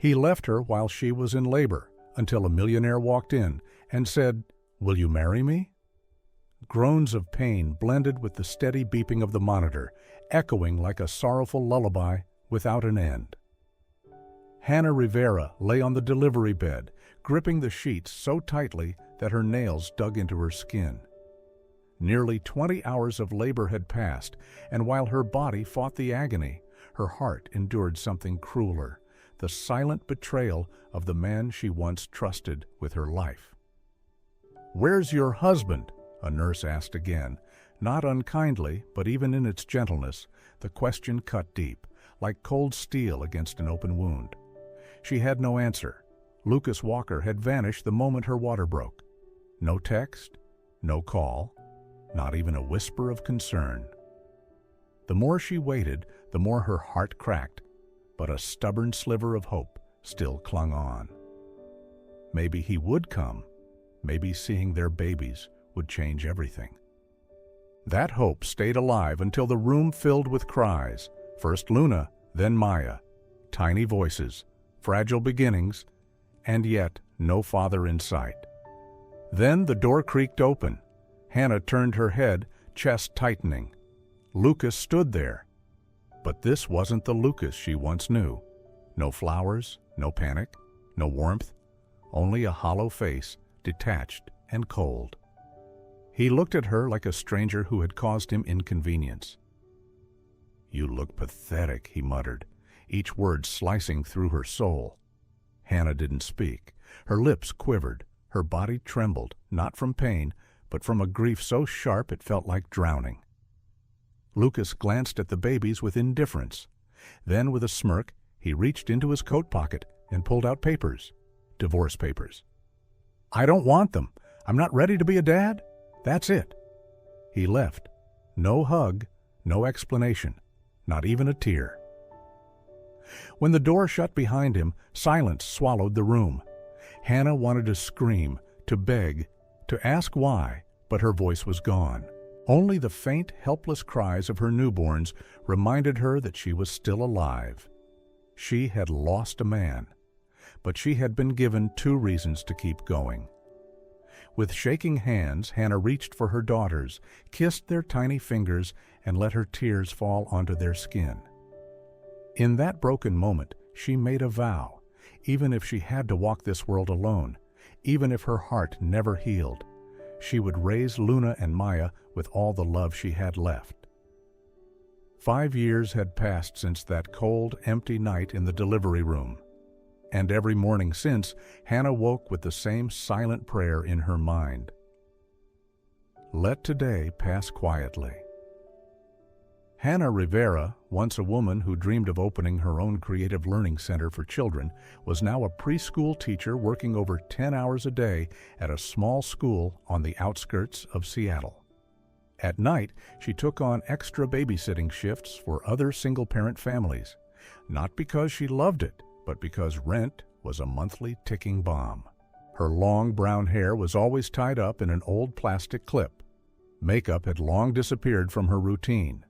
He left her while she was in labor until a millionaire walked in and said, "Will you marry me?" Groans of pain blended with the steady beeping of the monitor, echoing like a sorrowful lullaby without an end. Hannah Rivera lay on the delivery bed, gripping the sheets so tightly that her nails dug into her skin. Nearly 20 hours of labor had passed, and while her body fought the agony, her heart endured something crueler, the silent betrayal of the man she once trusted with her life. "Where's your husband?" a nurse asked again. Not unkindly, but even in its gentleness, the question cut deep, like cold steel against an open wound. She had no answer. Lucas Walker had vanished the moment her water broke. No text, no call, not even a whisper of concern. The more she waited, the more her heart cracked, but a stubborn sliver of hope still clung on. Maybe he would come. Maybe seeing their babies would change everything. That hope stayed alive until the room filled with cries. First Luna, then Maya. Tiny voices, fragile beginnings, and yet no father in sight. Then the door creaked open. Hannah turned her head, chest tightening. Lucas stood there. But this wasn't the Lucas she once knew. No flowers, no panic, no warmth, only a hollow face, detached and cold. He looked at her like a stranger who had caused him inconvenience. "You look pathetic," he muttered, each word slicing through her soul. Hannah didn't speak. Her lips quivered. Her body trembled, not from pain, but from a grief so sharp it felt like drowning. Lucas glanced at the babies with indifference. Then, with a smirk, he reached into his coat pocket and pulled out papers. Divorce papers. "I don't want them. I'm not ready to be a dad. That's it." He left. No hug, no explanation, not even a tear. When the door shut behind him, silence swallowed the room. Hannah wanted to scream, to beg, to ask why, but her voice was gone. Only the faint, helpless cries of her newborns reminded her that she was still alive. She had lost a man, but she had been given 2 reasons to keep going. With shaking hands, Hannah reached for her daughters, kissed their tiny fingers, and let her tears fall onto their skin. In that broken moment, she made a vow, even if she had to walk this world alone, even if her heart never healed, she would raise Luna and Maya with all the love she had left. 5 years had passed since that cold, empty night in the delivery room. And every morning since, Hannah woke with the same silent prayer in her mind. Let today pass quietly. Hannah Rivera, once a woman who dreamed of opening her own creative learning center for children, was now a preschool teacher working over 10 hours a day at a small school on the outskirts of Seattle. At night, she took on extra babysitting shifts for other single-parent families, not because she loved it, but because rent was a monthly ticking bomb. Her long brown hair was always tied up in an old plastic clip. Makeup had long disappeared from her routine.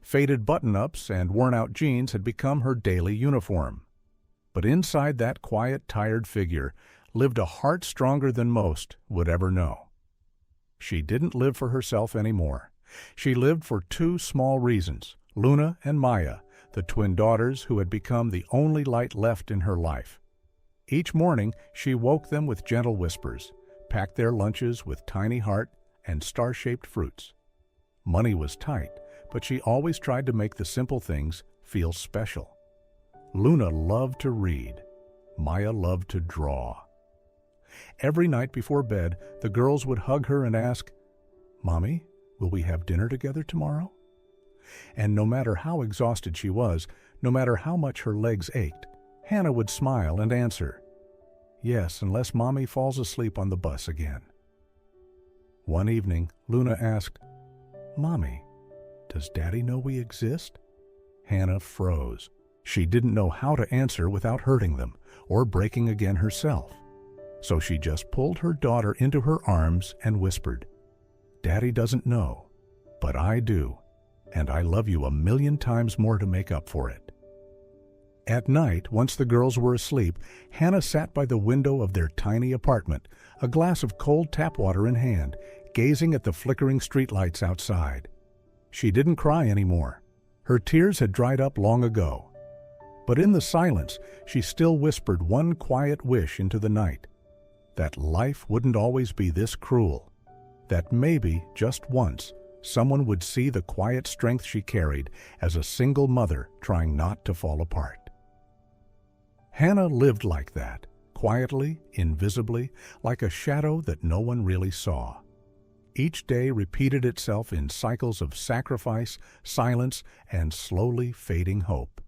Faded button-ups and worn-out jeans had become her daily uniform. But inside that quiet, tired figure lived a heart stronger than most would ever know. She didn't live for herself anymore. She lived for 2 small reasons, Luna and Maya, the twin daughters who had become the only light left in her life. Each morning, she woke them with gentle whispers, packed their lunches with tiny heart and star-shaped fruits. Money was tight, but she always tried to make the simple things feel special. Luna loved to read. Maya loved to draw. Every night before bed, the girls would hug her and ask, "Mommy, will we have dinner together tomorrow?" And no matter how exhausted she was, no matter how much her legs ached, Hannah would smile and answer, "Yes, unless Mommy falls asleep on the bus again." One evening, Luna asked, "Mommy, does Daddy know we exist?" Hannah froze. She didn't know how to answer without hurting them or breaking again herself. So she just pulled her daughter into her arms and whispered, "Daddy doesn't know, but I do. And I love you 1,000,000 times more to make up for it." At night, once the girls were asleep, Hannah sat by the window of their tiny apartment, a glass of cold tap water in hand, gazing at the flickering streetlights outside. She didn't cry anymore. Her tears had dried up long ago. But in the silence, she still whispered one quiet wish into the night: that life wouldn't always be this cruel, that maybe, just once, someone would see the quiet strength she carried as a single mother trying not to fall apart. Hannah lived like that, quietly, invisibly, like a shadow that no one really saw. Each day repeated itself in cycles of sacrifice, silence, and slowly fading hope.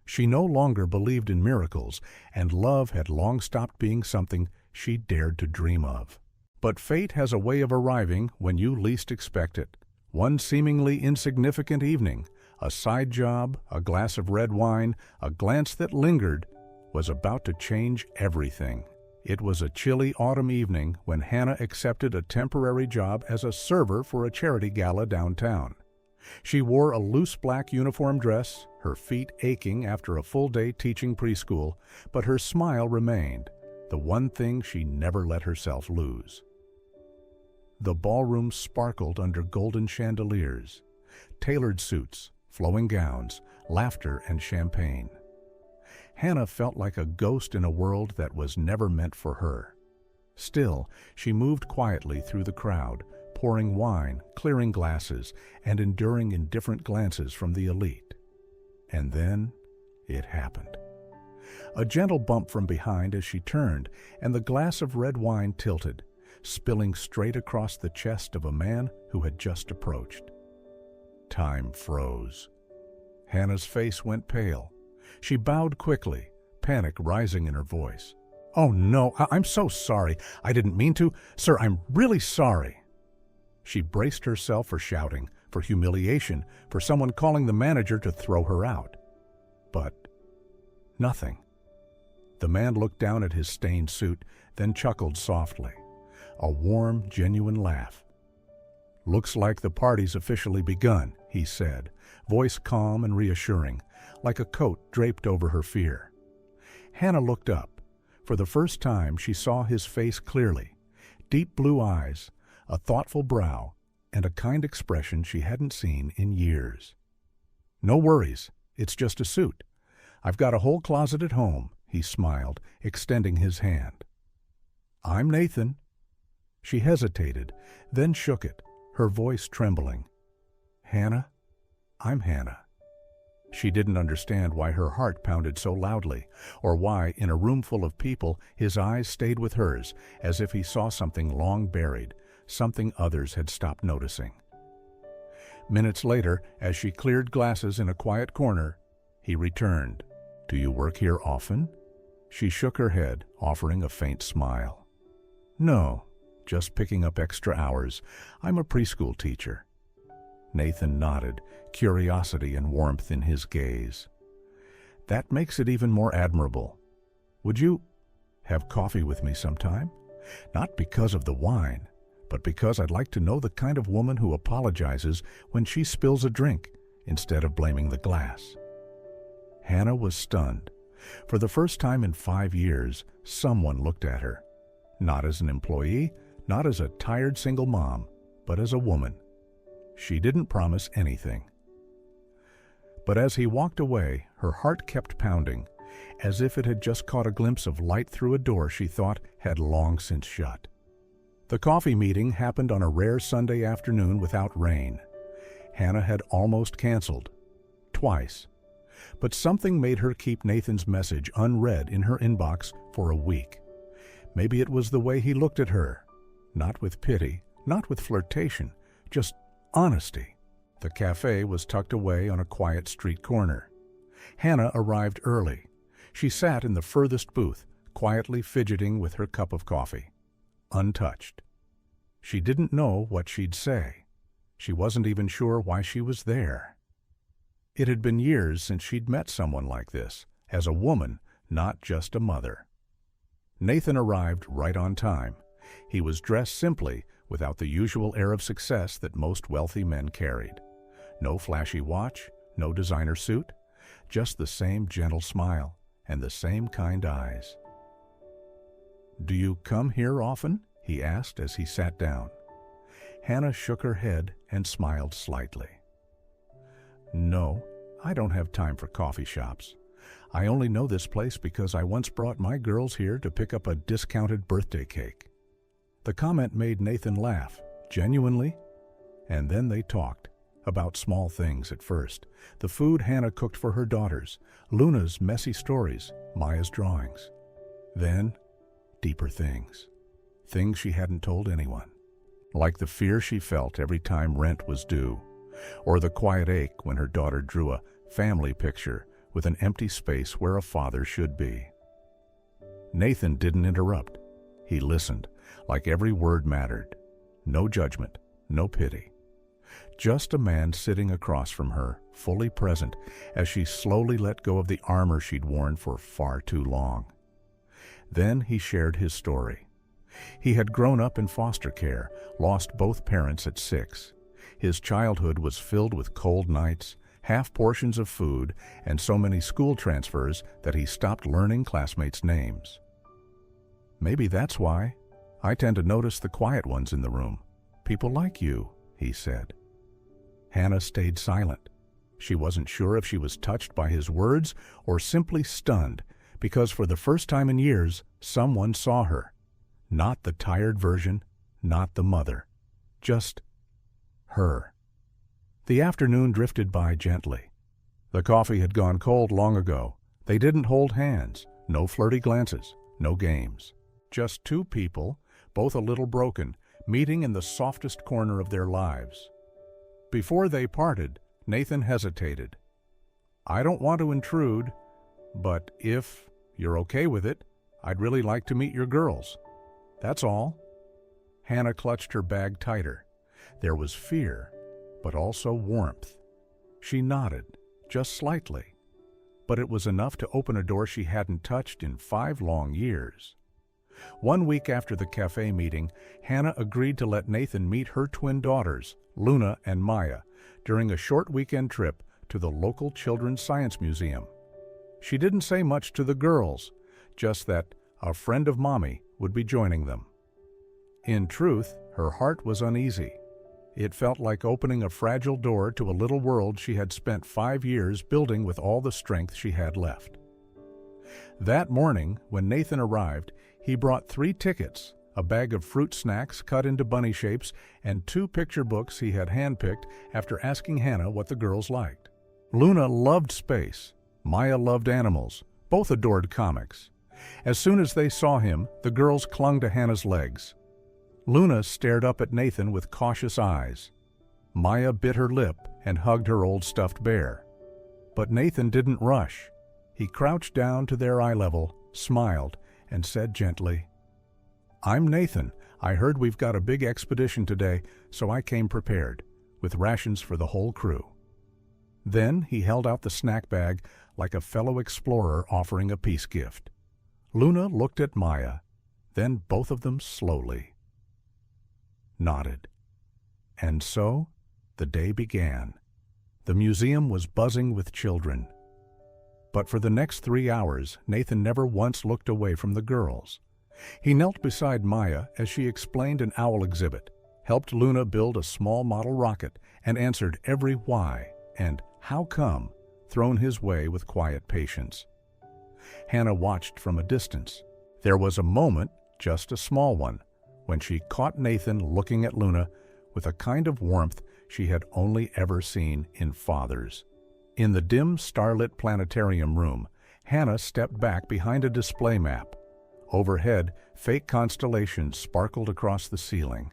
She no longer believed in miracles, and love had long stopped being something she dared to dream of. But fate has a way of arriving when you least expect it. One seemingly insignificant evening, a side job, a glass of red wine, a glance that lingered, was about to change everything. It was a chilly autumn evening when Hannah accepted a temporary job as a server for a charity gala downtown. She wore a loose black uniform dress, her feet aching after a full day teaching preschool, but her smile remained, the one thing she never let herself lose. The ballroom sparkled under golden chandeliers, tailored suits, flowing gowns, laughter, and champagne. Hannah felt like a ghost in a world that was never meant for her. Still, she moved quietly through the crowd, pouring wine, clearing glasses, and enduring indifferent glances from the elite. And then it happened. A gentle bump from behind as she turned, and the glass of red wine tilted, spilling straight across the chest of a man who had just approached. Time froze. Hannah's face went pale. She bowed quickly, panic rising in her voice. "Oh no, I'm so sorry. I didn't mean to. Sir, I'm really sorry." She braced herself for shouting, for humiliation, for someone calling the manager to throw her out. But nothing. The man looked down at his stained suit, then chuckled softly. A warm, genuine laugh. "Looks like the party's officially begun," he said, voice calm and reassuring, like a coat draped over her fear. Hannah looked up. For the first time, she saw his face clearly. Deep blue eyes, a thoughtful brow, and a kind expression she hadn't seen in years. "No worries, it's just a suit. I've got a whole closet at home," he smiled, extending his hand. "I'm Nathan." She hesitated, then shook it, her voice trembling. "Hannah? I'm Hannah." She didn't understand why her heart pounded so loudly, or why, in a room full of people, his eyes stayed with hers, as if he saw something long buried, something others had stopped noticing. Minutes later, as she cleared glasses in a quiet corner, he returned. "Do you work here often?" She shook her head, offering a faint smile. "No, just picking up extra hours. I'm a preschool teacher." Nathan nodded, curiosity and warmth in his gaze. "That makes it even more admirable. Would you have coffee with me sometime? Not because of the wine, but because I'd like to know the kind of woman who apologizes when she spills a drink instead of blaming the glass." Hannah was stunned. For the first time in 5 years, someone looked at her. Not as an employee, not as a tired single mom, but as a woman. She didn't promise anything. But as he walked away, her heart kept pounding, as if it had just caught a glimpse of light through a door she thought had long since shut. The coffee meeting happened on a rare Sunday afternoon without rain. Hannah had almost canceled. Twice. But something made her keep Nathan's message unread in her inbox for a week. Maybe it was the way he looked at her. Not with pity, not with flirtation, just honesty. The cafe was tucked away on a quiet street corner. Hannah arrived early. She sat in the furthest booth, quietly fidgeting with her cup of coffee. Untouched. She didn't know what she'd say. She wasn't even sure why she was there. It had been years since she'd met someone like this, as a woman, not just a mother. Nathan arrived right on time. He was dressed simply, without the usual air of success that most wealthy men carried. No flashy watch, no designer suit, just the same gentle smile and the same kind eyes. "Do you come here often?" he asked as he sat down. Hannah shook her head and smiled slightly. "No, I don't have time for coffee shops. I only know this place because I once brought my girls here to pick up a discounted birthday cake." The comment made Nathan laugh, genuinely, and then they talked. About small things at first, the food Hannah cooked for her daughters, Luna's messy stories, Maya's drawings. Then, deeper things. Things she hadn't told anyone. Like the fear she felt every time rent was due, or the quiet ache when her daughter drew a family picture with an empty space where a father should be. Nathan didn't interrupt. He listened, like every word mattered. No judgment, no pity. Just a man sitting across from her, fully present, as she slowly let go of the armor she'd worn for far too long. Then he shared his story. He had grown up in foster care, lost both parents at 6. His childhood was filled with cold nights, half portions of food, and so many school transfers that he stopped learning classmates' names. "Maybe that's why. I tend to notice the quiet ones in the room. People like you," he said. Hannah stayed silent. She wasn't sure if she was touched by his words or simply stunned, because for the first time in years, someone saw her. Not the tired version, not the mother. Just her. The afternoon drifted by gently. The coffee had gone cold long ago. They didn't hold hands, no flirty glances, no games. Just two people, both a little broken, meeting in the softest corner of their lives. Before they parted, Nathan hesitated. "I don't want to intrude, but if you're okay with it, I'd really like to meet your girls. That's all." Hannah clutched her bag tighter. There was fear, but also warmth. She nodded, just slightly, but it was enough to open a door she hadn't touched in 5 long years. 1 week after the cafe meeting, Hannah agreed to let Nathan meet her twin daughters, Luna and Maya, during a short weekend trip to the local Children's Science Museum. She didn't say much to the girls, just that a friend of Mommy would be joining them. In truth, her heart was uneasy. It felt like opening a fragile door to a little world she had spent 5 years building with all the strength she had left. That morning, when Nathan arrived, he brought 3 tickets, a bag of fruit snacks cut into bunny shapes, and 2 picture books he had handpicked after asking Hannah what the girls liked. Luna loved space. Maya loved animals. Both adored comics. As soon as they saw him, the girls clung to Hannah's legs. Luna stared up at Nathan with cautious eyes. Maya bit her lip and hugged her old stuffed bear. But Nathan didn't rush. He crouched down to their eye level, smiled, and said gently, "I'm Nathan. I heard we've got a big expedition today, so I came prepared, with rations for the whole crew." Then he held out the snack bag like a fellow explorer offering a peace gift. Luna looked at Maya, then both of them slowly nodded. And so the day began. The museum was buzzing with children. But for the next 3 hours, Nathan never once looked away from the girls. He knelt beside Maya as she explained an owl exhibit, helped Luna build a small model rocket, and answered every why and how come thrown his way with quiet patience. Hannah watched from a distance. There was a moment, just a small one, when she caught Nathan looking at Luna with a kind of warmth she had only ever seen in fathers. In the dim, starlit planetarium room, Hannah stepped back behind a display map. Overhead, fake constellations sparkled across the ceiling.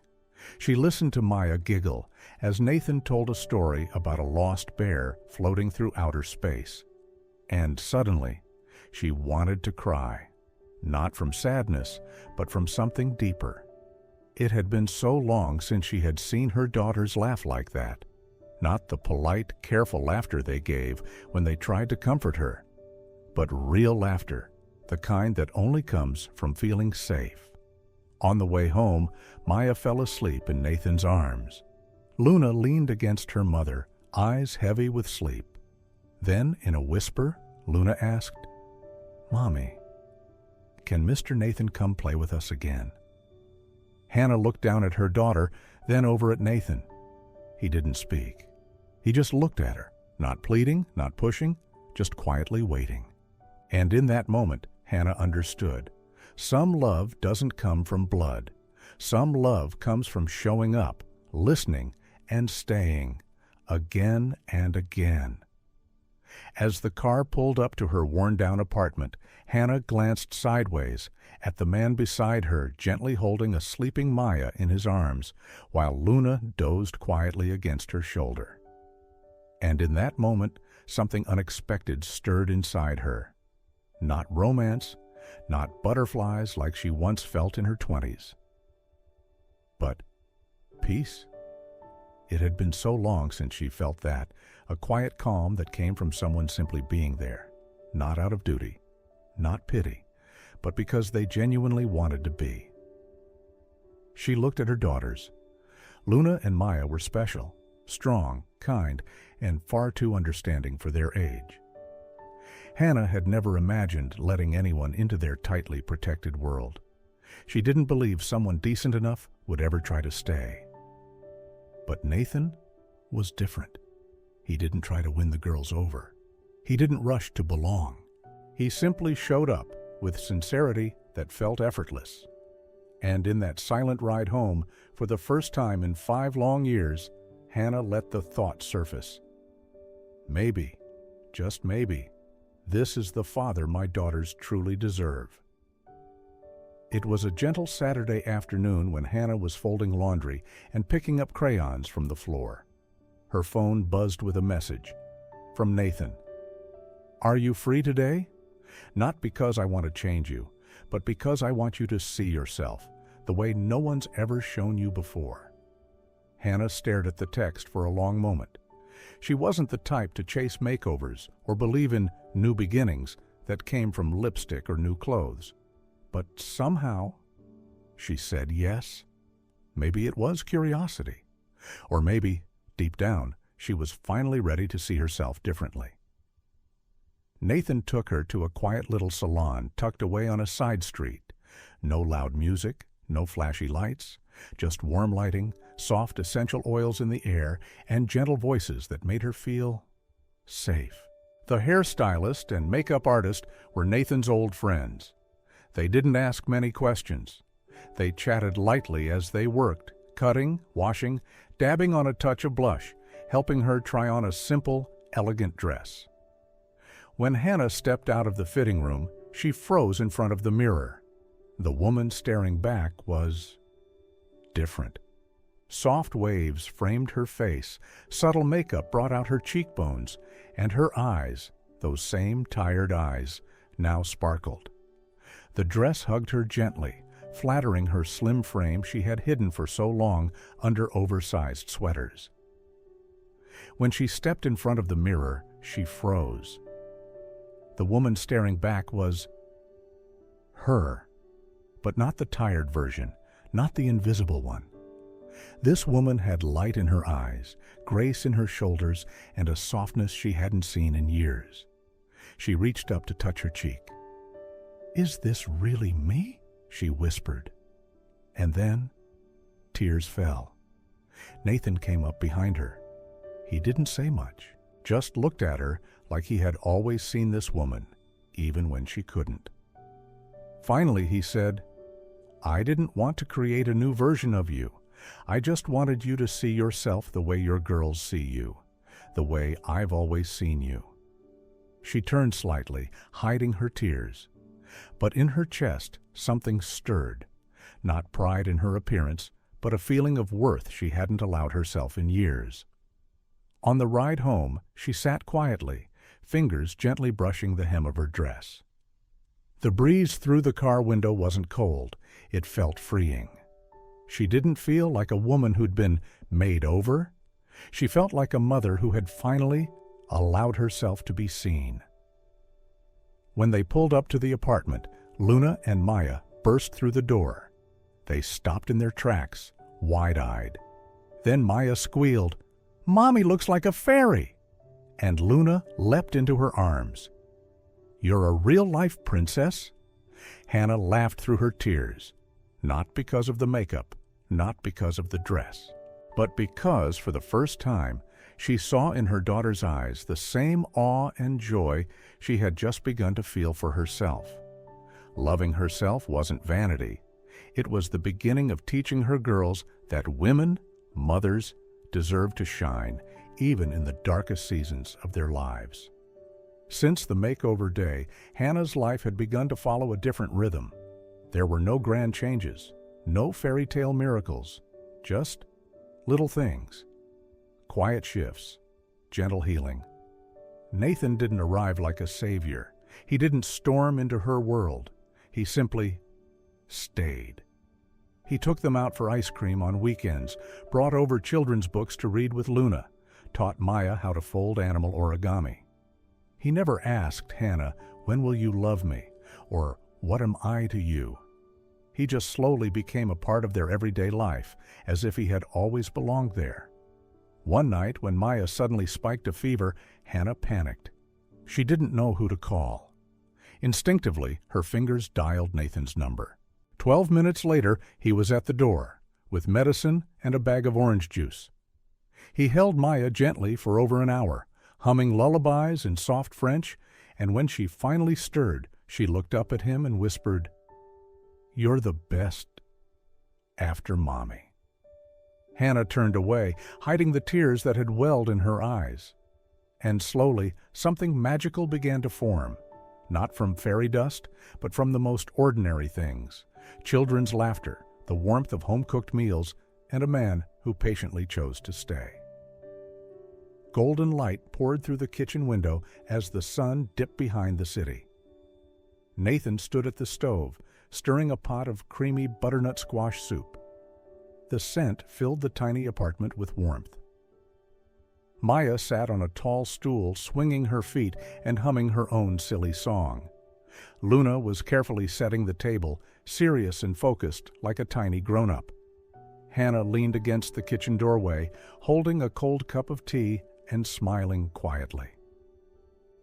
She listened to Maya giggle as Nathan told a story about a lost bear floating through outer space. And suddenly, she wanted to cry, not from sadness, but from something deeper. It had been so long since she had seen her daughters laugh like that. Not the polite, careful laughter they gave when they tried to comfort her, but real laughter, the kind that only comes from feeling safe. On the way home, Maya fell asleep in Nathan's arms. Luna leaned against her mother, eyes heavy with sleep. Then, in a whisper, Luna asked, "Mommy, can Mr. Nathan come play with us again?" Hannah looked down at her daughter, then over at Nathan. He didn't speak. He just looked at her, not pleading, not pushing, just quietly waiting. And in that moment, Hannah understood. Some love doesn't come from blood. Some love comes from showing up, listening, and staying, again and again. As the car pulled up to her worn-down apartment, Hannah glanced sideways at the man beside her gently holding a sleeping Maya in his arms, while Luna dozed quietly against her shoulder. And in that moment, something unexpected stirred inside her. Not romance, not butterflies like she once felt in her 20s, but peace. It had been so long since she felt that, a quiet calm that came from someone simply being there, not out of duty, not pity, but because they genuinely wanted to be. She looked at her daughters. Luna and Maya were special, strong, kind, and far too understanding for their age. Hannah had never imagined letting anyone into their tightly protected world. She didn't believe someone decent enough would ever try to stay. But Nathan was different. He didn't try to win the girls over. He didn't rush to belong. He simply showed up with sincerity that felt effortless. And in that silent ride home, for the first time in 5 long years, Hannah let the thought surface. Maybe, just maybe, this is the father my daughters truly deserve. It was a gentle Saturday afternoon when Hannah was folding laundry and picking up crayons from the floor. Her phone buzzed with a message from Nathan. "Are you free today? Not because I want to change you, but because I want you to see yourself the way no one's ever shown you before." Hannah stared at the text for a long moment. She wasn't the type to chase makeovers or believe in new beginnings that came from lipstick or new clothes. But somehow, she said yes. Maybe it was curiosity. Or maybe, deep down, she was finally ready to see herself differently. Nathan took her to a quiet little salon tucked away on a side street. No loud music, no flashy lights, just warm lighting, soft essential oils in the air, and gentle voices that made her feel safe. The hairstylist and makeup artist were Nathan's old friends. They didn't ask many questions. They chatted lightly as they worked, cutting, washing, dabbing on a touch of blush, helping her try on a simple, elegant dress. When Hannah stepped out of the fitting room, she froze in front of the mirror. The woman staring back was different. Soft waves framed her face, subtle makeup brought out her cheekbones, and her eyes, those same tired eyes, now sparkled. The dress hugged her gently, flattering her slim frame she had hidden for so long under oversized sweaters. When she stepped in front of the mirror, she froze. The woman staring back was her, but not the tired version, not the invisible one. This woman had light in her eyes, grace in her shoulders, and a softness she hadn't seen in years. She reached up to touch her cheek. "Is this really me?" she whispered. And then, tears fell. Nathan came up behind her. He didn't say much, just looked at her like he had always seen this woman, even when she couldn't. Finally, he said, "I didn't want to create a new version of you. I just wanted you to see yourself the way your girls see you, the way I've always seen you." She turned slightly, hiding her tears. But in her chest, something stirred. Not pride in her appearance, but a feeling of worth she hadn't allowed herself in years. On the ride home, she sat quietly, fingers gently brushing the hem of her dress. The breeze through the car window wasn't cold. It felt freeing. She didn't feel like a woman who'd been made over. She felt like a mother who had finally allowed herself to be seen. When they pulled up to the apartment, Luna and Maya burst through the door. They stopped in their tracks, wide-eyed. Then Maya squealed, "Mommy looks like a fairy!" and Luna leapt into her arms. "You're a real-life princess?" Hannah laughed through her tears, not because of the makeup, not because of the dress, but because, for the first time, she saw in her daughter's eyes the same awe and joy she had just begun to feel for herself. Loving herself wasn't vanity. It was the beginning of teaching her girls that women, mothers, deserve to shine, even in the darkest seasons of their lives. Since the makeover day, Hannah's life had begun to follow a different rhythm. There were no grand changes, no fairy tale miracles, just little things. Quiet shifts, gentle healing. Nathan didn't arrive like a savior. He didn't storm into her world. He simply stayed. He took them out for ice cream on weekends, brought over children's books to read with Luna, taught Maya how to fold animal origami. He never asked Hannah, "When will you love me?" or "What am I to you?" He just slowly became a part of their everyday life, as if he had always belonged there. One night, when Maya suddenly spiked a fever, Hannah panicked. She didn't know who to call. Instinctively, her fingers dialed Nathan's number. 12 minutes later, he was at the door, with medicine and a bag of orange juice. He held Maya gently for over an hour, humming lullabies in soft French, and when she finally stirred, she looked up at him and whispered, "You're the best after Mommy." Hannah turned away, hiding the tears that had welled in her eyes. And slowly, something magical began to form, not from fairy dust, but from the most ordinary things: children's laughter, the warmth of home-cooked meals, and a man who patiently chose to stay. Golden light poured through the kitchen window as the sun dipped behind the city. Nathan stood at the stove, stirring a pot of creamy butternut squash soup. The scent filled the tiny apartment with warmth. Maya sat on a tall stool, swinging her feet and humming her own silly song. Luna was carefully setting the table, serious and focused like a tiny grown-up. Hannah leaned against the kitchen doorway, holding a cold cup of tea and smiling quietly.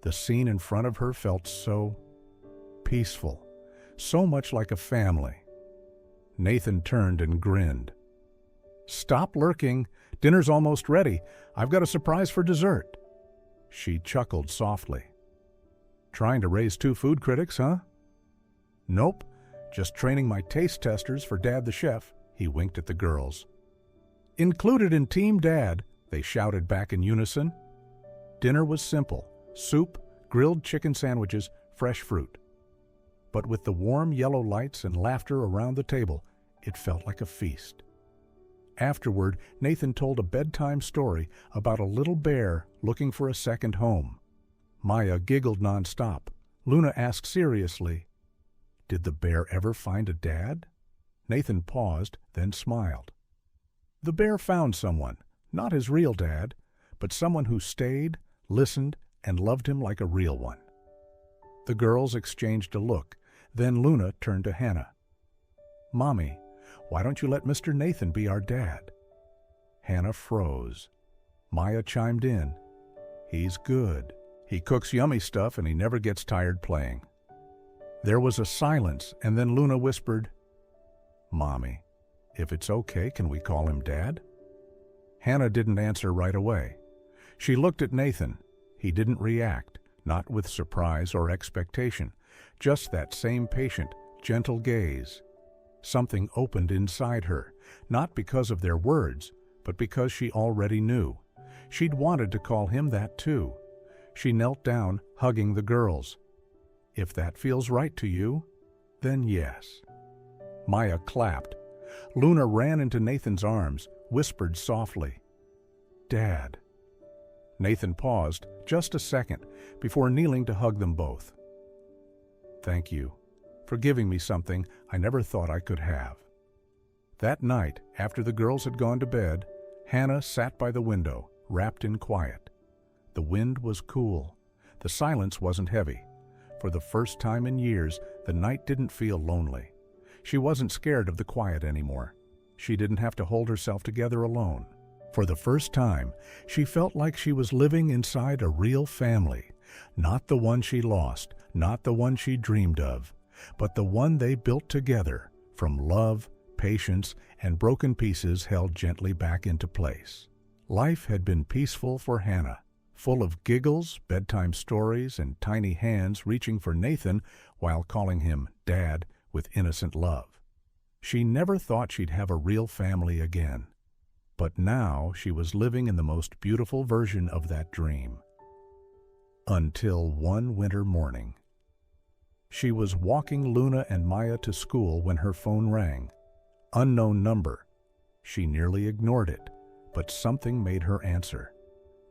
The scene in front of her felt so peaceful, so much like a family. Nathan turned and grinned. "Stop lurking. Dinner's almost ready. I've got a surprise for dessert." She chuckled softly. "Trying to raise two food critics, huh?" "Nope, just training my taste testers for Dad the Chef," he winked at the girls. "Included in Team Dad," they shouted back in unison. Dinner was simple: soup, grilled chicken sandwiches, fresh fruit. But with the warm yellow lights and laughter around the table, it felt like a feast. Afterward, Nathan told a bedtime story about a little bear looking for a second home. Maya giggled nonstop. Luna asked seriously, "Did the bear ever find a dad?" Nathan paused, then smiled. "The bear found someone, not his real dad, but someone who stayed, listened, and loved him like a real one." The girls exchanged a look. Then Luna turned to Hannah. "Mommy, why don't you let Mr. Nathan be our dad?" Hannah froze. Maya chimed in. "He's good. He cooks yummy stuff and he never gets tired playing." There was a silence, and then Luna whispered, "Mommy, if it's okay, can we call him Dad?" Hannah didn't answer right away. She looked at Nathan. He didn't react, not with surprise or expectation, just that same patient, gentle gaze. Something opened inside her, not because of their words, but because she already knew. She'd wanted to call him that too. She knelt down, hugging the girls. "If that feels right to you, then yes." Maya clapped. Luna ran into Nathan's arms, whispered softly, "Dad." Nathan paused just a second before kneeling to hug them both. "Thank you for giving me something I never thought I could have." That night, after the girls had gone to bed, Hannah sat by the window, wrapped in quiet. The wind was cool. The silence wasn't heavy. For the first time in years, the night didn't feel lonely. She wasn't scared of the quiet anymore. She didn't have to hold herself together alone. For the first time, she felt like she was living inside a real family, not the one she lost, not the one she dreamed of, but the one they built together from love, patience, and broken pieces held gently back into place. Life had been peaceful for Hannah, full of giggles, bedtime stories, and tiny hands reaching for Nathan while calling him Dad with innocent love. She never thought she'd have a real family again. But now she was living in the most beautiful version of that dream. Until one winter morning. She was walking Luna and Maya to school when her phone rang. Unknown number. She nearly ignored it, but something made her answer.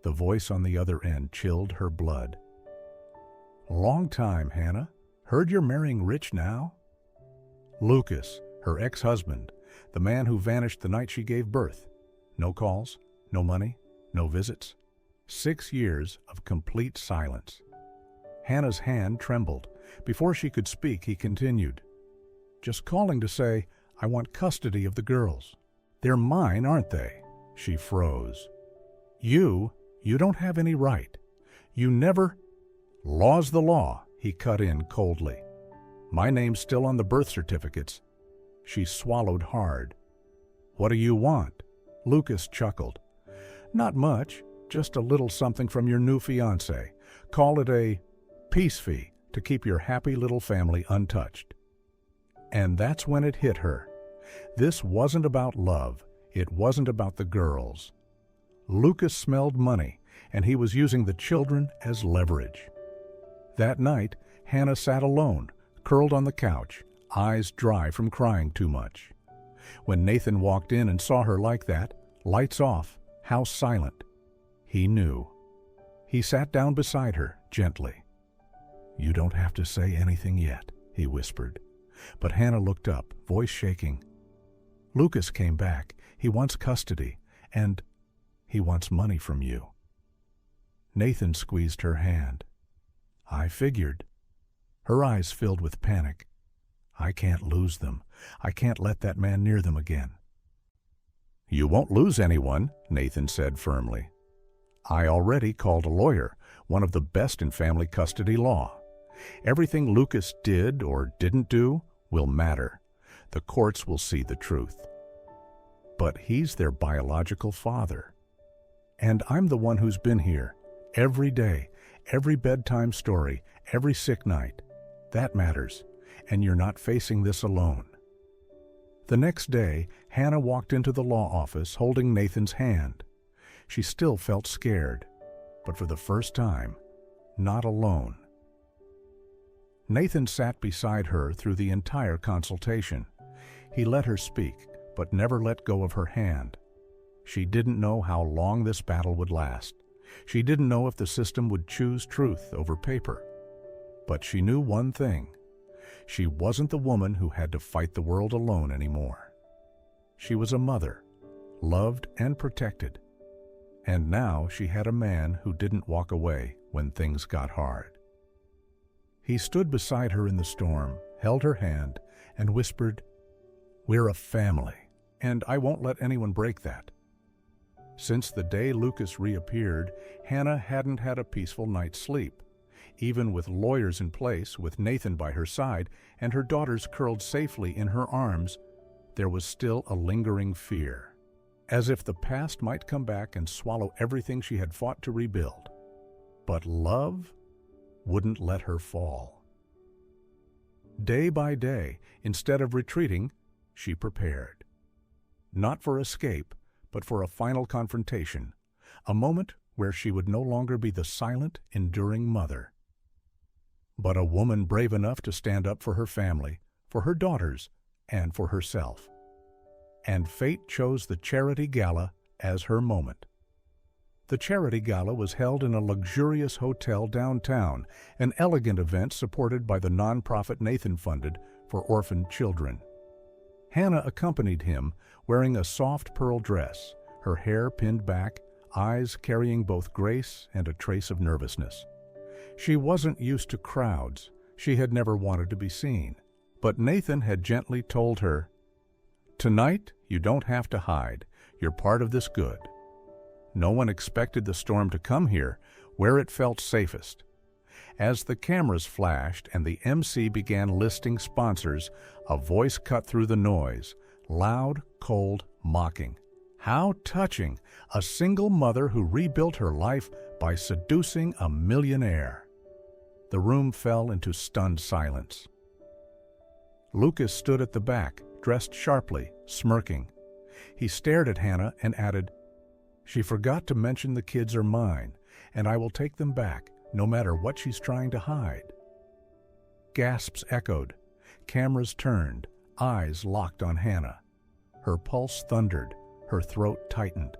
The voice on the other end chilled her blood. "Long time, Hannah. Heard you're marrying Rich now?" Lucas, her ex-husband, the man who vanished the night she gave birth. No calls, no money, no visits. 6 years of complete silence. Hannah's hand trembled. Before she could speak, he continued, "Just calling to say I want custody of the girls. They're mine, aren't they?" She froze. You don't have any right. You never—" "Law's the law," he cut in coldly. "My name's still on the birth certificates." She swallowed hard. "What do you want?" Lucas chuckled. "Not much, just a little something from your new fiancé. Call it a peace fee to keep your happy little family untouched." And that's when it hit her. This wasn't about love. It wasn't about the girls. Lucas smelled money, and he was using the children as leverage. That night, Hannah sat alone, curled on the couch, eyes dry from crying too much. When Nathan walked in and saw her like that, lights off, house silent, he knew. He sat down beside her, gently. "You don't have to say anything yet," he whispered. But Hannah looked up, voice shaking. "Lucas came back. He wants custody, and he wants money from you." Nathan squeezed her hand. "I figured." Her eyes filled with panic. "I can't lose them. I can't let that man near them again." "You won't lose anyone," Nathan said firmly. "I already called a lawyer, one of the best in family custody law. Everything Lucas did or didn't do will matter. The courts will see the truth. But he's their biological father. And I'm the one who's been here, every day, every bedtime story, every sick night. That matters, and you're not facing this alone." The next day, Hannah walked into the law office holding Nathan's hand. She still felt scared, but for the first time, not alone. Nathan sat beside her through the entire consultation. He let her speak, but never let go of her hand. She didn't know how long this battle would last. She didn't know if the system would choose truth over paper. But she knew one thing. She wasn't the woman who had to fight the world alone anymore. She was a mother, loved and protected. And now she had a man who didn't walk away when things got hard. He stood beside her in the storm, held her hand, and whispered, "We're a family, and I won't let anyone break that." Since the day Lucas reappeared, Hannah hadn't had a peaceful night's sleep. Even with lawyers in place, with Nathan by her side, and her daughters curled safely in her arms, there was still a lingering fear, as if the past might come back and swallow everything she had fought to rebuild. But love wouldn't let her fall. Day by day, instead of retreating, she prepared. Not for escape, but for a final confrontation, a moment where she would no longer be the silent, enduring mother, but a woman brave enough to stand up for her family, for her daughters, and for herself. And fate chose the charity gala as her moment. The charity gala was held in a luxurious hotel downtown, an elegant event supported by the nonprofit Nathan funded for orphaned children. Hannah accompanied him, wearing a soft pearl dress, her hair pinned back, eyes carrying both grace and a trace of nervousness. She wasn't used to crowds. She had never wanted to be seen. But Nathan had gently told her, "Tonight, you don't have to hide. You're part of this good. No one expected the storm to come here, where it felt safest. As the cameras flashed and the MC began listing sponsors, a voice cut through the noise, loud, cold, mocking. How touching! A single mother who rebuilt her life by seducing a millionaire. The room fell into stunned silence. Lucas stood at the back, dressed sharply, smirking. He stared at Hannah and added, "She forgot to mention the kids are mine, and I will take them back, no matter what she's trying to hide." Gasps echoed. Cameras turned, eyes locked on Hannah. Her pulse thundered, her throat tightened.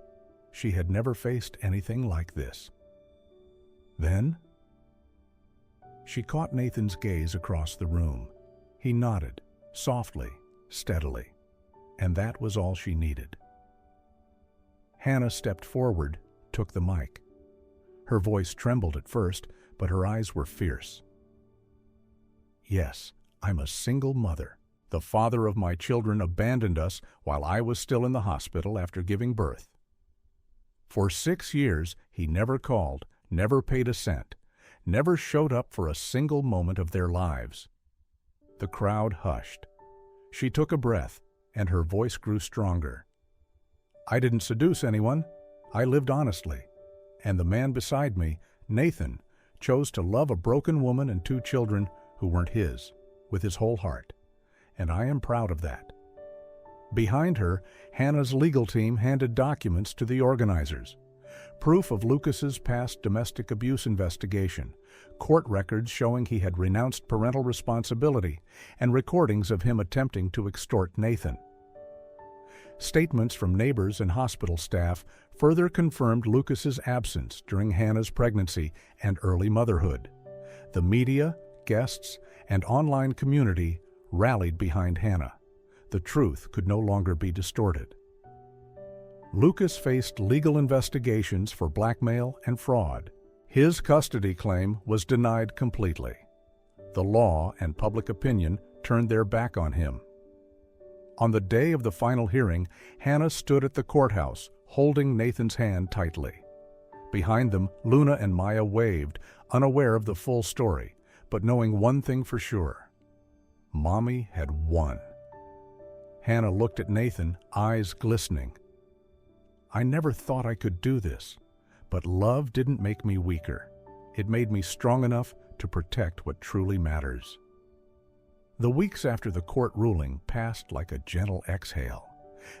She had never faced anything like this. Then, she caught Nathan's gaze across the room. He nodded, softly, steadily, and that was all she needed. Hannah stepped forward, took the mic. Her voice trembled at first, but her eyes were fierce. "Yes, I'm a single mother. The father of my children abandoned us while I was still in the hospital after giving birth. For 6 years, he never called, never paid a cent, never showed up for a single moment of their lives." The crowd hushed. She took a breath, and her voice grew stronger. "I didn't seduce anyone. I lived honestly. And the man beside me, Nathan, chose to love a broken woman and 2 children who weren't his, with his whole heart. And I am proud of that." Behind her, Hannah's legal team handed documents to the organizers. Proof of Lucas's past domestic abuse investigation, court records showing he had renounced parental responsibility, and recordings of him attempting to extort Nathan. Statements from neighbors and hospital staff further confirmed Lucas's absence during Hannah's pregnancy and early motherhood. The media, guests, and online community rallied behind Hannah. The truth could no longer be distorted. Lucas faced legal investigations for blackmail and fraud. His custody claim was denied completely. The law and public opinion turned their back on him. On the day of the final hearing, Hannah stood at the courthouse, holding Nathan's hand tightly. Behind them, Luna and Maya waved, unaware of the full story, but knowing one thing for sure: Mommy had won. Hannah looked at Nathan, eyes glistening. "I never thought I could do this, but love didn't make me weaker. It made me strong enough to protect what truly matters." The weeks after the court ruling passed like a gentle exhale.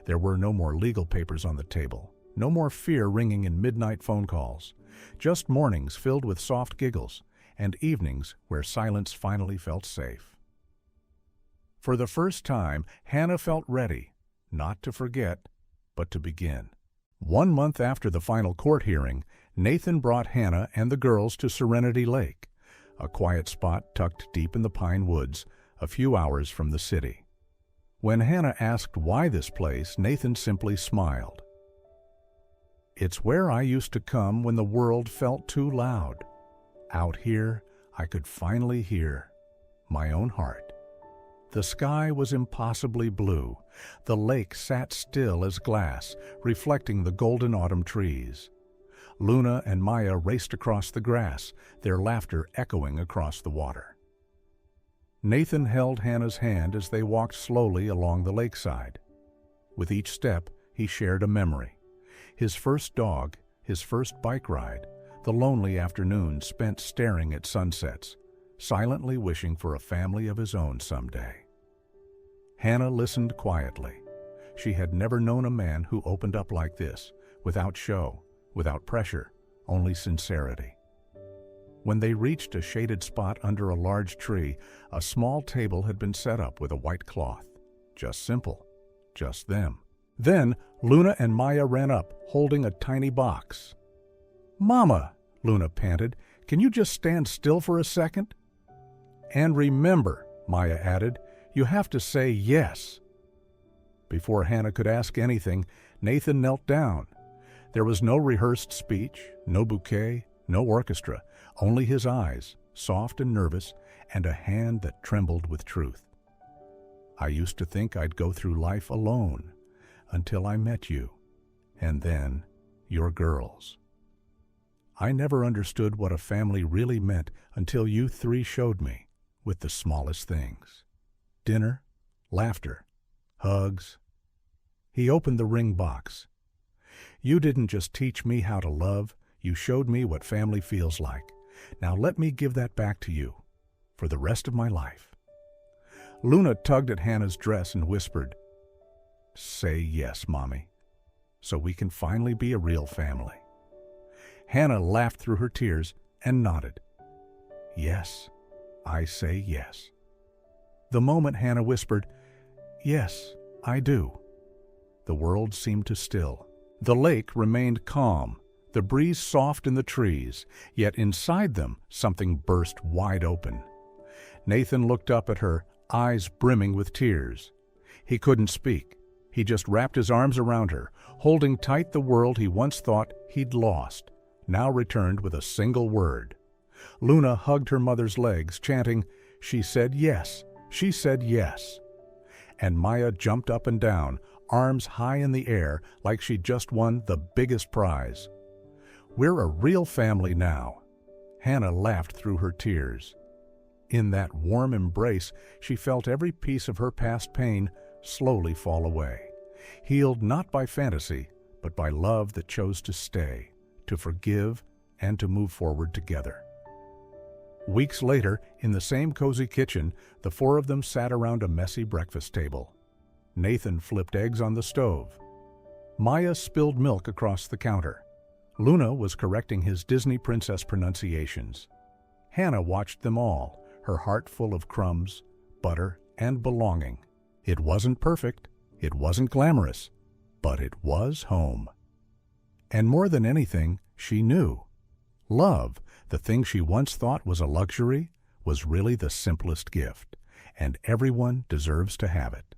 There were no more legal papers on the table, no more fear ringing in midnight phone calls, just mornings filled with soft giggles, and evenings where silence finally felt safe. For the first time, Hannah felt ready, not to forget, but to begin. 1 month after the final court hearing, Nathan brought Hannah and the girls to Serenity Lake, a quiet spot tucked deep in the pine woods, a few hours from the city. When Hannah asked why this place, Nathan simply smiled. "It's where I used to come when the world felt too loud. Out here, I could finally hear my own heart." The sky was impossibly blue. The lake sat still as glass, reflecting the golden autumn trees. Luna and Maya raced across the grass, their laughter echoing across the water. Nathan held Hannah's hand as they walked slowly along the lakeside. With each step, he shared a memory. His first dog, his first bike ride, the lonely afternoons spent staring at sunsets, silently wishing for a family of his own someday. Hannah listened quietly. She had never known a man who opened up like this, without show, without pressure, only sincerity. When they reached a shaded spot under a large tree, a small table had been set up with a white cloth. Just simple. Just them. Then Luna and Maya ran up, holding a tiny box. "Mama," Luna panted, "can you just stand still for a second?" "And remember," Maya added, "you have to say yes." Before Hannah could ask anything, Nathan knelt down. There was no rehearsed speech, no bouquet, no orchestra, only his eyes, soft and nervous, and a hand that trembled with truth. "I used to think I'd go through life alone, until I met you. And then your girls. I never understood what a family really meant until you three showed me, with the smallest things. Dinner, laughter, hugs. He opened the ring box. You didn't just teach me how to love, you showed me what family feels like. Now let me give that back to you, for the rest of my life. Luna tugged at Hannah's dress and whispered, "Say yes, Mommy, so we can finally be a real family." Hannah laughed through her tears and nodded. "Yes, I say yes." The moment Hannah whispered, "Yes, I do," the world seemed to still. The lake remained calm, the breeze soft in the trees, yet inside them something burst wide open. Nathan looked up at her, eyes brimming with tears. He couldn't speak. He just wrapped his arms around her, holding tight the world he once thought he'd lost, now returned with a single word. Luna hugged her mother's legs, chanting, "She said yes, she said yes." And Maya jumped up and down, arms high in the air, like she'd just won the biggest prize. "We're a real family now." Hannah laughed through her tears. In that warm embrace, she felt every piece of her past pain slowly fall away, healed not by fantasy, but by love that chose to stay, to forgive, and to move forward together. Weeks later, in the same cozy kitchen, the four of them sat around a messy breakfast table. Nathan flipped eggs on the stove. Maya spilled milk across the counter. Luna was correcting his Disney princess pronunciations. Hannah watched them all, her heart full of crumbs, butter, and belonging. It wasn't perfect, it wasn't glamorous, but it was home. And more than anything, she knew. Love, the thing she once thought was a luxury, was really the simplest gift, and everyone deserves to have it.